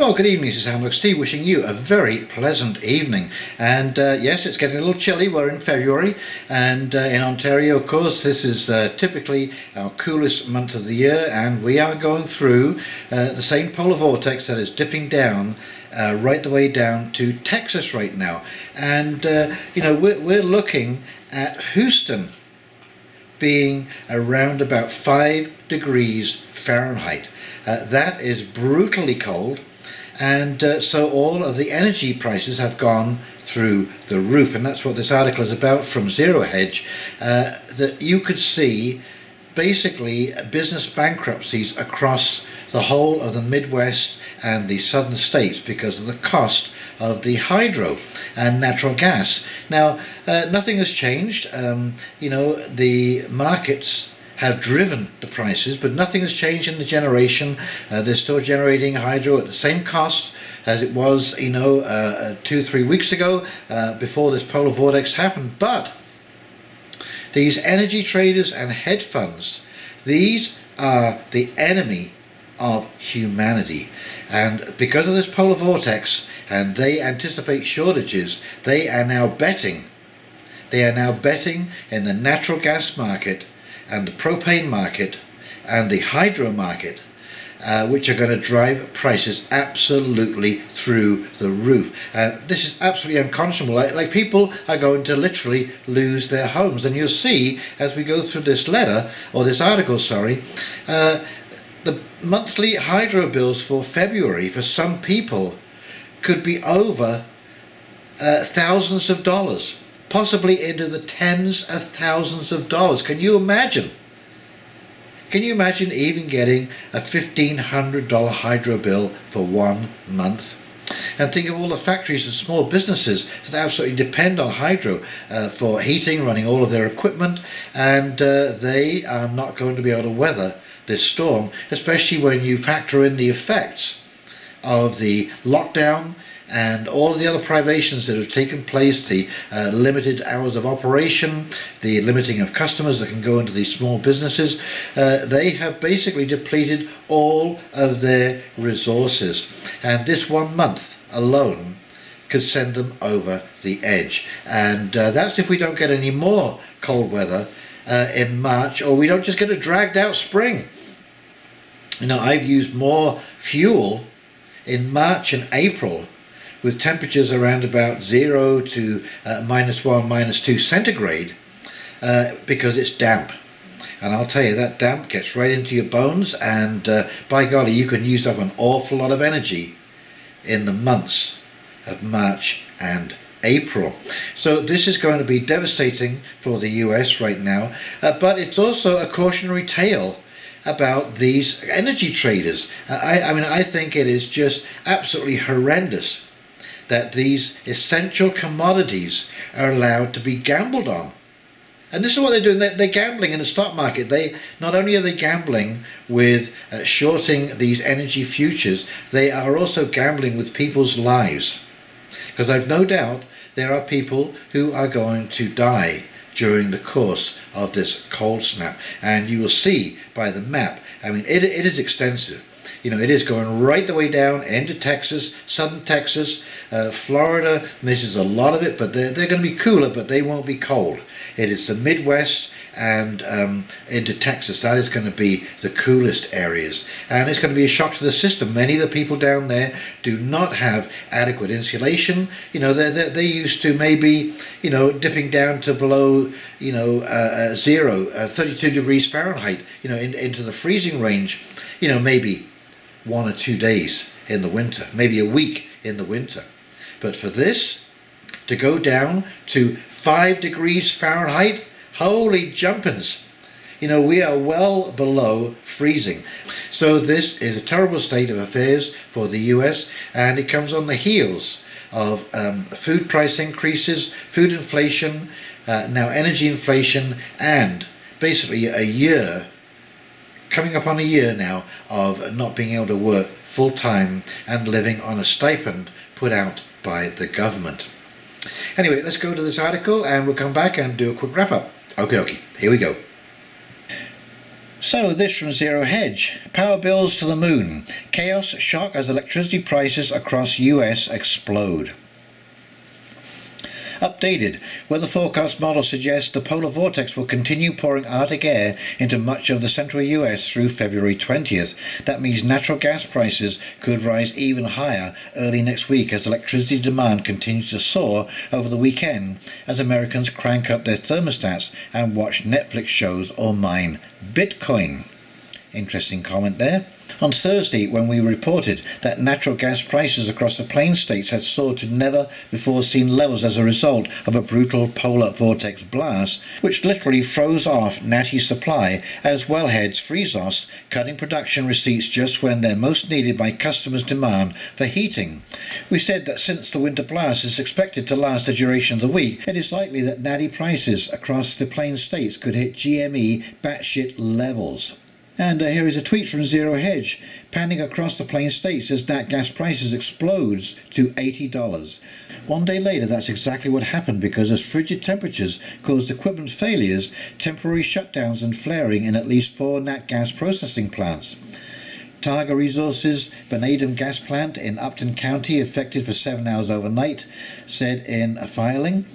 Well, good evening, this is Houndog Steve, wishing you a very pleasant evening. And yes, it's getting a little chilly. We're in February, and in Ontario, of course, this is typically our coolest month of the year, and we are going through the same polar vortex that is dipping down right the way down to Texas right now. And you know, we're looking at Houston being around about 5 degrees Fahrenheit. That is brutally cold. And so all of the energy prices have gone through the roof, and that's what this article is about from Zero Hedge, that you could see basically business bankruptcies across the whole of the Midwest and the southern states because of the cost of the hydro and natural gas. Now, nothing has changed. You know, the markets have driven the prices, but nothing has changed in the generation. They're still generating hydro at the same cost as it was, you know, 2-3 weeks ago, before this polar vortex happened. But these energy traders and hedge funds, these are the enemy of humanity. And because of this polar vortex, and they anticipate shortages, they are now betting in the natural gas market and the propane market and the hydro market, which are going to drive prices absolutely through the roof. This is absolutely unconscionable. Like people are going to literally lose their homes. And you'll see as we go through this letter, or this article, sorry, the monthly hydro bills for February for some people could be over thousands of dollars. Possibly into the tens of thousands of dollars. Can you imagine? Can you imagine even getting a $1,500 hydro bill for 1 month? And think of all the factories and small businesses that absolutely depend on hydro for heating, running all of their equipment, and they are not going to be able to weather this storm, especially when you factor in the effects of the lockdown and all the other privations that have taken place, the limited hours of operation, the limiting of customers that can go into these small businesses. They have basically depleted all of their resources. And this 1 month alone could send them over the edge. And that's if we don't get any more cold weather in March, or we don't just get a dragged out spring. You know, I've used more fuel in March and April with temperatures around about 0 to -1, -2 centigrade, because it's damp. And I'll tell you, that damp gets right into your bones, and by golly, you can use up an awful lot of energy in the months of March and April. So this is going to be devastating for the US right now, but it's also a cautionary tale about these energy traders. I mean, I think it is just absolutely horrendous that these essential commodities are allowed to be gambled on. And this is what they're doing. They're gambling in the stock market. They not only are they gambling with shorting these energy futures, they are also gambling with people's lives. Because I've no doubt there are people who are going to die during the course of this cold snap. And you will see by the map, I mean, it is extensive. You know, it is going right the way down into Texas, southern Texas. Florida misses a lot of it, but they're going to be cooler, but they won't be cold. It is the Midwest and into Texas. That is going to be the coolest areas. And it's going to be a shock to the system. Many of the people down there do not have adequate insulation. You know, they're used to maybe, you know, dipping down to below, you know, 32 degrees Fahrenheit, you know, into the freezing range, you know, maybe 1 or 2 days in the winter, maybe a week in the winter. But for this to go down to 5 degrees Fahrenheit, holy jumpins, you know, we are well below freezing. So this is a terrible state of affairs for the US, and it comes on the heels of food price increases, food inflation, now energy inflation, and basically a year, coming up on a year now, of not being able to work full-time and living on a stipend put out by the government. Anyway, let's go to this article and we'll come back and do a quick wrap-up. Okay, here we go. So this from Zero Hedge. Power bills to the moon. Chaos shock as electricity prices across US explode. Updated. Weather forecast model suggests the polar vortex will continue pouring Arctic air into much of the central US through February 20th. That means natural gas prices could rise even higher early next week as electricity demand continues to soar over the weekend as Americans crank up their thermostats and watch Netflix shows or mine Bitcoin. Interesting comment there. On Thursday, when we reported that natural gas prices across the Plains states had soared to never-before-seen levels as a result of a brutal polar vortex blast, which literally froze off natty supply as wellheads freeze off, cutting production receipts just when they're most needed by customers' demand for heating. We said that since the winter blast is expected to last the duration of the week, it is likely that natty prices across the Plains states could hit GME batshit levels. And here is a tweet from Zero Hedge. Panic across the Plains states as nat gas prices explodes to $80. One day later, that's exactly what happened because as frigid temperatures caused equipment failures, temporary shutdowns and flaring in at least 4 nat gas processing plants. Targa Resources' Benedum gas plant in Upton County affected for 7 hours overnight, said in a filing.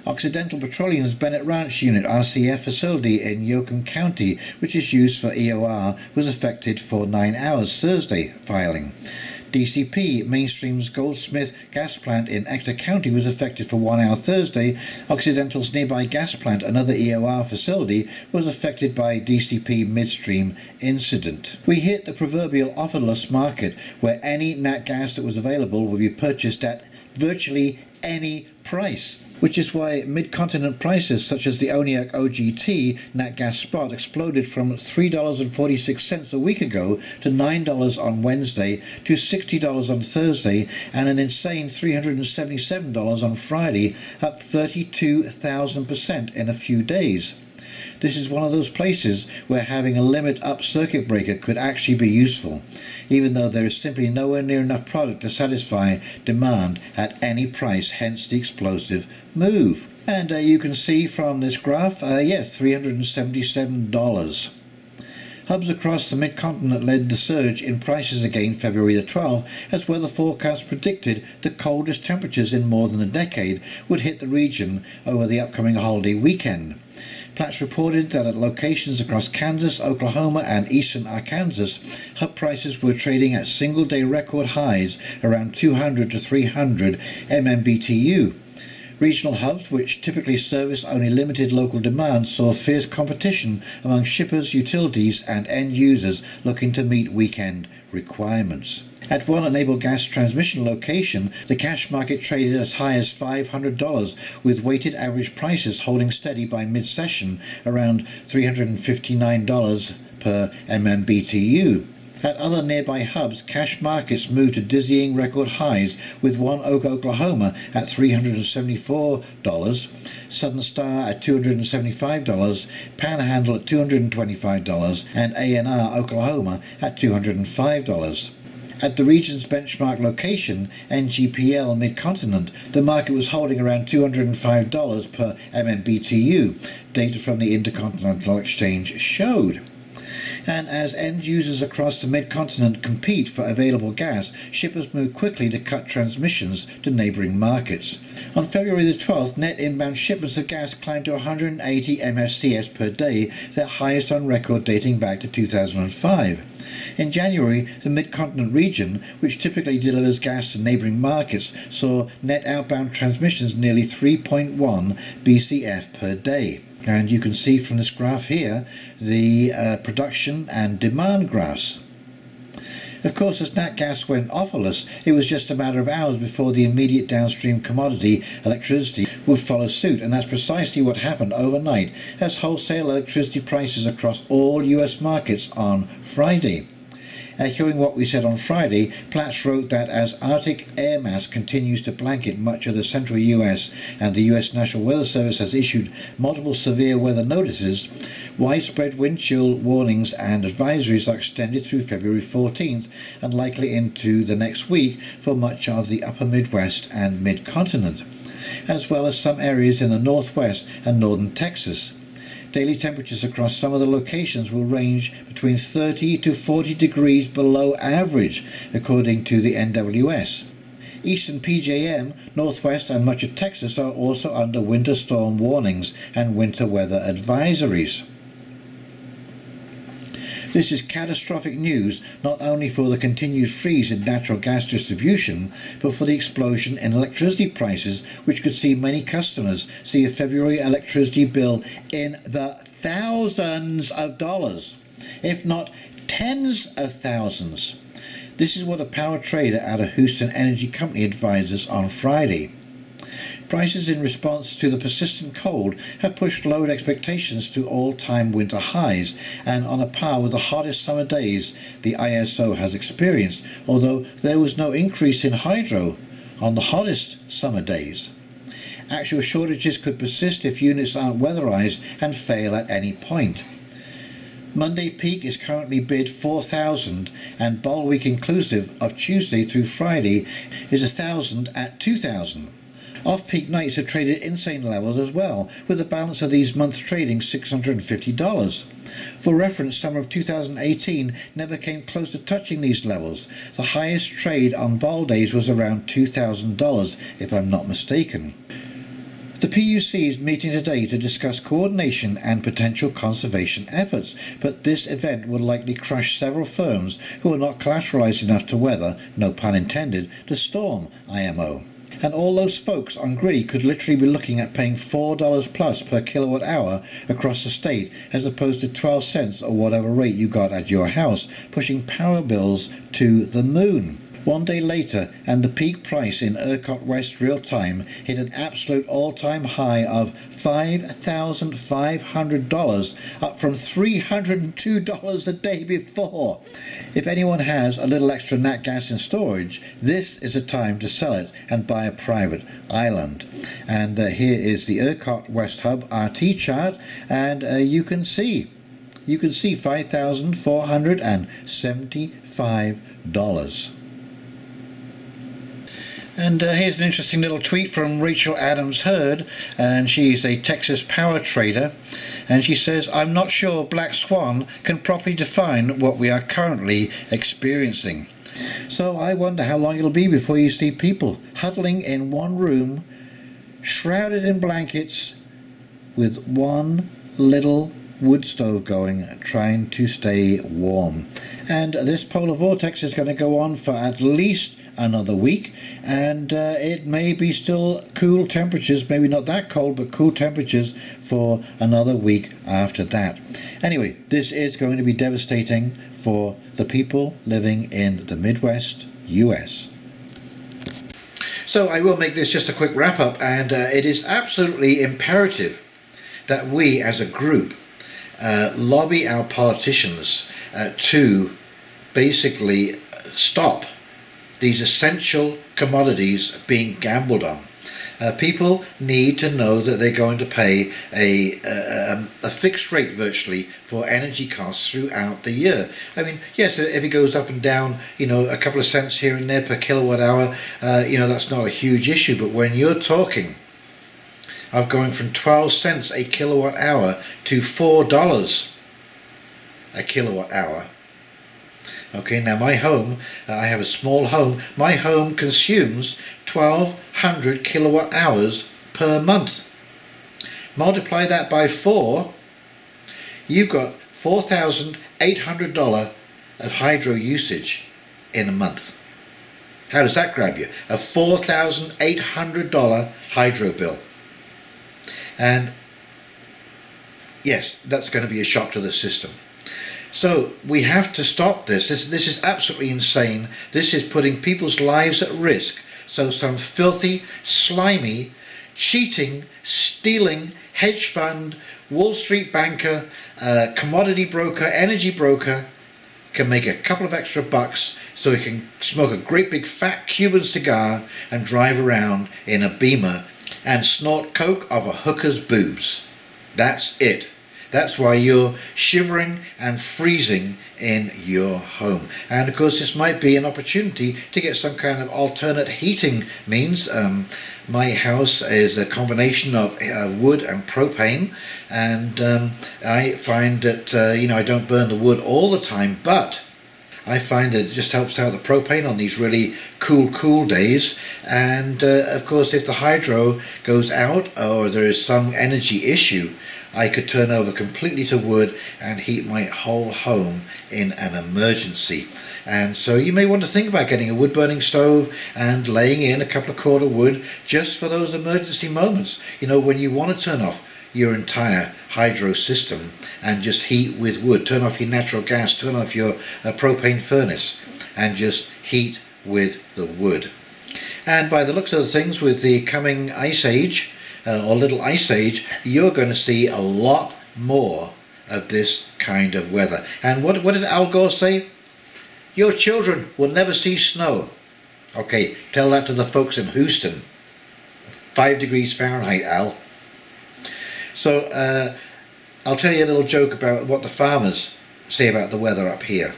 Occidental Petroleum's Bennett Ranch Unit RCF facility in Yoakum County, which is used for EOR, was affected for 9 hours Thursday, filing. DCP, Mainstream's Goldsmith gas plant in Ector County, was affected for 1 hour Thursday. Occidental's nearby gas plant, another EOR facility, was affected by DCP midstream incident. We hit the proverbial offerless market where any nat gas that was available would be purchased at virtually any price, which is why mid-continent prices such as the ONIAC OGT nat gas spot exploded from $3.46 a week ago to $9 on Wednesday to $60 on Thursday and an insane $377 on Friday, up 32,000% in a few days. This is one of those places where having a limit up circuit breaker could actually be useful, even though there is simply nowhere near enough product to satisfy demand at any price, hence the explosive move. And you can see from this graph, yes, $377. Hubs across the mid-continent led the surge in prices again February the 12th as weather forecasts predicted the coldest temperatures in more than a decade would hit the region over the upcoming holiday weekend. Platts reported that at locations across Kansas, Oklahoma and eastern Arkansas, hub prices were trading at single-day record highs around 200 to 300 MMBTU. Regional hubs, which typically service only limited local demand, saw fierce competition among shippers, utilities and end users looking to meet weekend requirements. At one Enable gas transmission location, the cash market traded as high as $500, with weighted average prices holding steady by mid-session around $359 per MMBTU. At other nearby hubs, cash markets moved to dizzying record highs, with One Oak, Oklahoma at $374, Southern Star at $275, Panhandle at $225, and ANR Oklahoma at $205. At the region's benchmark location, NGPL Mid-Continent, the market was holding around $205 per MMBTU, data from the Intercontinental Exchange showed. And as end users across the mid-continent compete for available gas, shippers move quickly to cut transmissions to neighbouring markets. On February the 12th, net inbound shipments of gas climbed to 180 MSCS per day, their highest on record dating back to 2005. In January, the mid-continent region, which typically delivers gas to neighbouring markets, saw net outbound transmissions nearly 3.1 BCF per day. And you can see from this graph here the production and demand graphs. Of course, as nat gas went offerless, it was just a matter of hours before the immediate downstream commodity, electricity, would follow suit, and that's precisely what happened overnight as wholesale electricity prices across all US markets on Friday. Echoing what we said on Friday, Platts wrote that as Arctic air mass continues to blanket much of the central US and the US National Weather Service has issued multiple severe weather notices, widespread wind chill warnings and advisories are extended through February 14th and likely into the next week for much of the upper Midwest and mid-continent, as well as some areas in the northwest and northern Texas. Daily temperatures across some of the locations will range between 30 to 40 degrees below average, according to the NWS. Eastern PJM, Northwest and much of Texas are also under winter storm warnings and winter weather advisories. This is catastrophic news not only for the continued freeze in natural gas distribution, but for the explosion in electricity prices, which could see many customers see a February electricity bill in the thousands of dollars, if not tens of thousands. This is what a power trader out of Houston Energy Company advises on Friday. Prices in response to the persistent cold have pushed load expectations to all-time winter highs and on a par with the hottest summer days the ISO has experienced, although there was no increase in hydro on the hottest summer days. Actual shortages could persist if units aren't weatherized and fail at any point. Monday peak is currently bid 4,000 and Bull Week inclusive of Tuesday through Friday is 1,000 at 2,000. Off-peak nights have traded insane levels as well, with the balance of these months trading $650. For reference, summer of 2018 never came close to touching these levels. The highest trade on Bull days was around $2,000, if I'm not mistaken. The PUC is meeting today to discuss coordination and potential conservation efforts, but this event will likely crush several firms who are not collateralized enough to weather, no pun intended, the storm IMO. And all those folks on Griddy could literally be looking at paying $4 plus per kilowatt hour across the state, as opposed to 12 cents or whatever rate you got at your house, pushing power bills to the moon. One day later, and the peak price in ERCOT West real time hit an absolute all-time high of $5,500, up from $302 a day before. If anyone has a little extra nat gas in storage, this is a time to sell it and buy a private island. And here is the ERCOT West Hub RT chart, and you can see $5,475. And here's an interesting little tweet from Rachel Adams Heard, and she's a Texas power trader, and she says, "I'm not sure Black Swan can properly define what we are currently experiencing. So I wonder how long it'll be before you see people huddling in one room, shrouded in blankets, with one little wood stove going, trying to stay warm." And this polar vortex is going to go on for at least another week, and it may be still cool temperatures, maybe not that cold, but cool temperatures for another week after that. Anyway, this is going to be devastating for the people living in the Midwest US. So I will make this just a quick wrap up, and it is absolutely imperative that we as a group lobby our politicians to basically stop these essential commodities being gambled on. People need to know that they're going to pay a fixed rate virtually for energy costs throughout the year. I mean, yes, if it goes up and down, a couple of cents here and there per kilowatt hour, that's not a huge issue. But when you're talking of going from 12 cents a kilowatt hour to $4 a kilowatt hour. Okay, now my home, I have a small home, my home consumes 1,200 kilowatt hours per month. Multiply that by 4, you've got $4,800 of hydro usage in a month. How does that grab you? A $4,800 hydro bill. And yes, that's going to be a shock to the system. So we have to stop this. This is absolutely insane. This is putting people's lives at risk. So some filthy, slimy, cheating, stealing, hedge fund, Wall Street banker, commodity broker, energy broker can make a couple of extra bucks so he can smoke a great big fat Cuban cigar and drive around in a Beamer and snort coke off a hooker's boobs. That's it. That's why you're shivering and freezing in your home. And of course this might be an opportunity to get some kind of alternate heating means. My house is a combination of wood and propane, and I find that I don't burn the wood all the time, but I find that it just helps out the propane on these really cool days. And of course, if the hydro goes out or there is some energy issue, I could turn over completely to wood and heat my whole home in an emergency. And so you may want to think about getting a wood burning stove and laying in a couple of cord of wood just for those emergency moments. When you want to turn off your entire hydro system and just heat with wood, turn off your natural gas, turn off your propane furnace and just heat with the wood. And by the looks of the things, with the coming ice age or little ice age, you're going to see a lot more of this kind of weather. And what did Al Gore say? Your children will never see snow. Okay, tell that to the folks in Houston. 5 degrees Fahrenheit, Al. So I'll tell you a little joke about what the farmers say about the weather up here.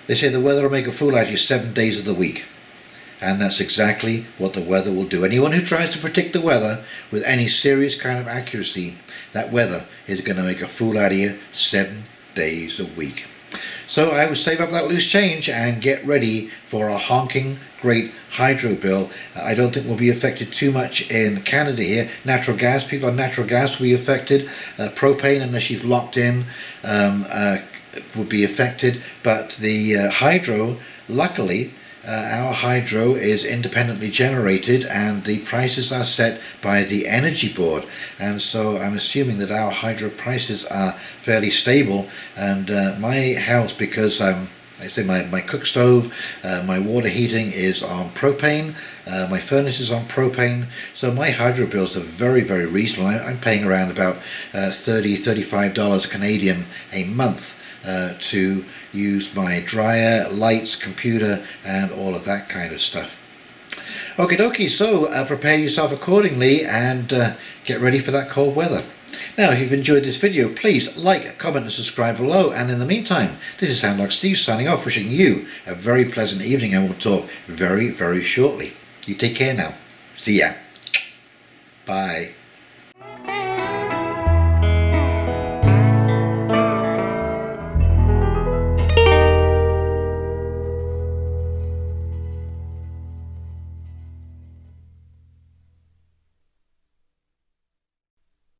They say the weather will make a fool out of you 7 days of the week. And that's exactly what the weather will do. Anyone who tries to predict the weather with any serious kind of accuracy, that weather is going to make a fool out of you 7 days a week. So I would save up that loose change and get ready for a honking great hydro bill. I don't think we'll be affected too much in Canada here. Natural gas, people on natural gas will be affected. Propane, unless you've locked in, would be affected. But the hydro, luckily, our hydro is independently generated and the prices are set by the Energy Board, and so I'm assuming that our hydro prices are fairly stable. And my house, because I say my cook stove, my water heating is on propane, my furnace is on propane, so my hydro bills are very, very reasonable. I'm paying around about $35 Canadian a month to use my dryer, lights, computer and all of that kind of stuff. Okie dokie, so prepare yourself accordingly and get ready for that cold weather. Now, if you've enjoyed this video, please like, comment and subscribe below, and in the meantime, this is Houndog Steve signing off, wishing you a very pleasant evening, and we'll talk very, very shortly. You take care now. See ya. Bye.